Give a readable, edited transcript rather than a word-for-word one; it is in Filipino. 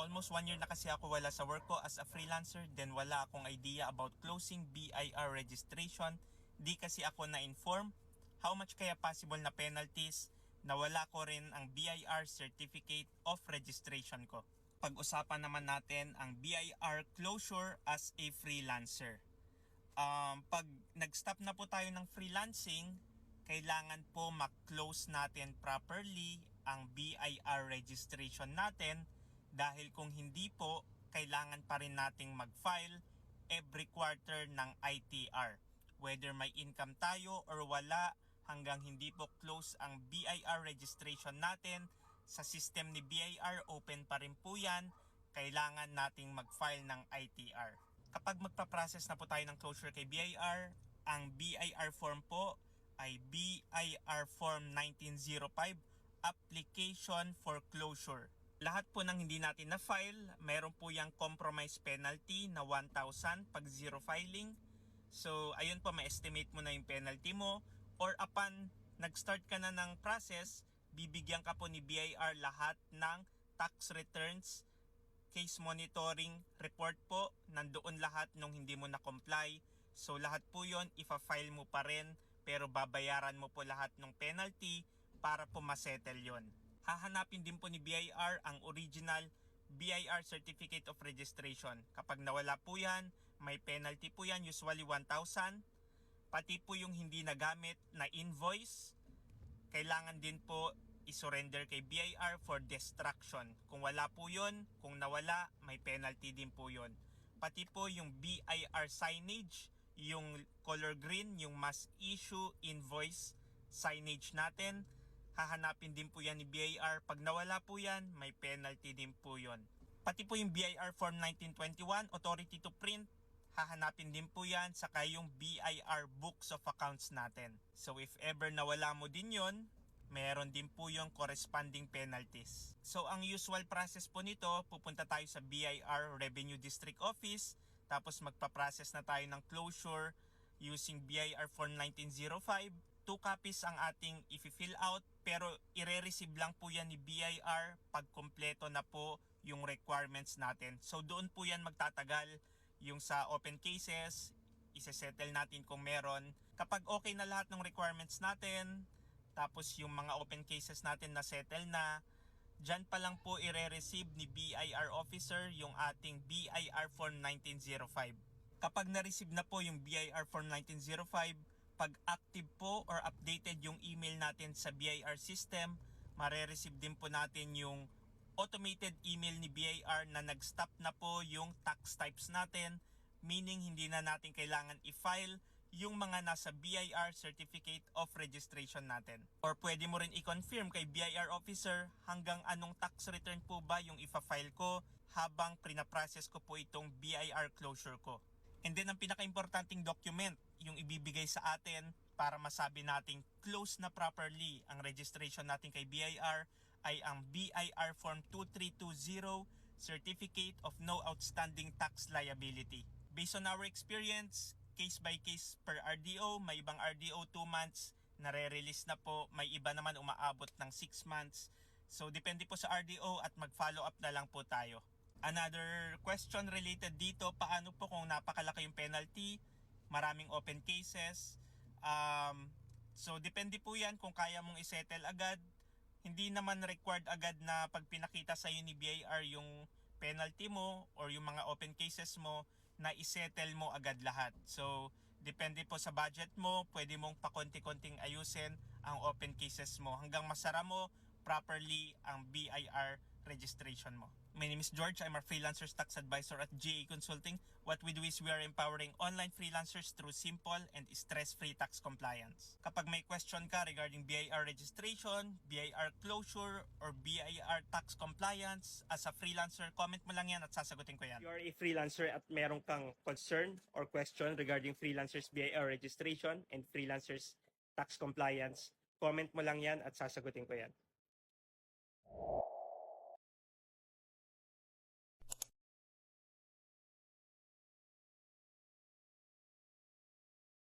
almost 1 year na kasi ako wala sa work ko as a freelancer, then wala akong idea about closing BIR registration. Di kasi ako na-inform how much kaya possible na penalties na wala ko rin ang BIR Certificate of Registration ko. Pag-usapan naman natin ang BIR closure as a freelancer. Pag nag-stop na po tayo ng freelancing, kailangan po mag-close natin properly ang BIR registration natin, dahil kung hindi po, kailangan pa rin nating mag-file every quarter ng ITR. Whether may income tayo or wala, hanggang hindi po close ang BIR registration natin, sa system ni BIR, open pa rin po yan, kailangan nating mag-file ng ITR. Kapag magpa-process na po tayo ng closure kay BIR, ang BIR form po ay BIR Form 1905, Application for Closure. Lahat po ng hindi natin na-file, mayroon po yung compromise penalty na 1,000 pag zero filing. So, ayun po, ma-estimate mo na yung penalty mo. Or upon nag-start ka na ng process, bibigyan ka po ni BIR lahat ng tax returns, case monitoring report po, nandoon lahat nung hindi mo na-comply. So, lahat po yon ifa-file mo pa rin, pero babayaran mo po lahat ng penalty para po masettle yon. Hahanapin din po ni BIR ang original BIR Certificate of Registration. Kapag nawala po yan, may penalty po yan, usually 1,000. Pati po yung hindi nagamit na invoice, kailangan din po i-surrender kay BIR for destruction. Kung wala po yun, kung nawala, may penalty din po yun. Pati po yung BIR signage, yung color green, yung must issue invoice signage natin, hahanapin din po yan ni BIR. Pag nawala po yan, may penalty din po yun. Pati po yung BIR Form 1921, Authority to Print, hahanapin din po yan, saka yung BIR Books of Accounts natin. So if ever nawala mo din yon, meron din po yung corresponding penalties. So ang usual process po nito, pupunta tayo sa BIR Revenue District Office, tapos magpa-process na tayo ng closure using BIR Form 1905. 2 copies ang ating i-fill out, pero i-receive lang po yan ni BIR pag kompleto na po yung requirements natin. So doon po yan magtatagal. Yung sa open cases, isa-settle natin kung meron. Kapag okay na lahat ng requirements natin, tapos yung mga open cases natin na settle na, dyan pa lang po i-receive ni BIR officer yung ating BIR Form 1905. Kapag na-receive na po yung BIR Form 1905, pag active po or updated yung email natin sa BIR system, mare-receive din po natin yung automated email ni BIR na nag-stop na po yung tax types natin, meaning hindi na natin kailangan i-file yung mga nasa BIR Certificate of Registration natin. Or pwede mo rin i-confirm kay BIR officer hanggang anong tax return po ba yung ifa-file ko habang pinaprocess ko po itong BIR closure ko. And then ang pinaka-importanting document yung ibibigay sa atin para masabi nating close na properly ang registration natin kay BIR ay ang BIR Form 2320, Certificate of No Outstanding Tax Liability. Based on our experience, case by case per RDO, may ibang RDO 2 months, nare-release na po, may iba naman umaabot ng 6 months. So depende po sa RDO at mag-follow up na lang po tayo. Another question related dito, paano po kung napakalaki yung penalty, maraming open cases. So depende po yan kung kaya mong isettle agad. Hindi naman required agad na pag pinakita sa iyo ni BIR yung penalty mo or yung mga open cases mo, na isettle mo agad lahat. So depende po sa budget mo, pwede mong pakonti-konting ayusin ang open cases mo hanggang masara mo properly ang BIR registration mo. My name is George. I'm a freelancer's tax advisor at GA Consulting. What we do is we are empowering online freelancers through simple and stress-free tax compliance. Kapag may question ka regarding BIR registration, BIR closure, or BIR tax compliance, as a freelancer, comment mo lang yan at sasagutin ko yan. You are a freelancer at meron kang concern or question regarding freelancers BIR registration and freelancers tax compliance, comment mo lang yan at sasagutin ko yan.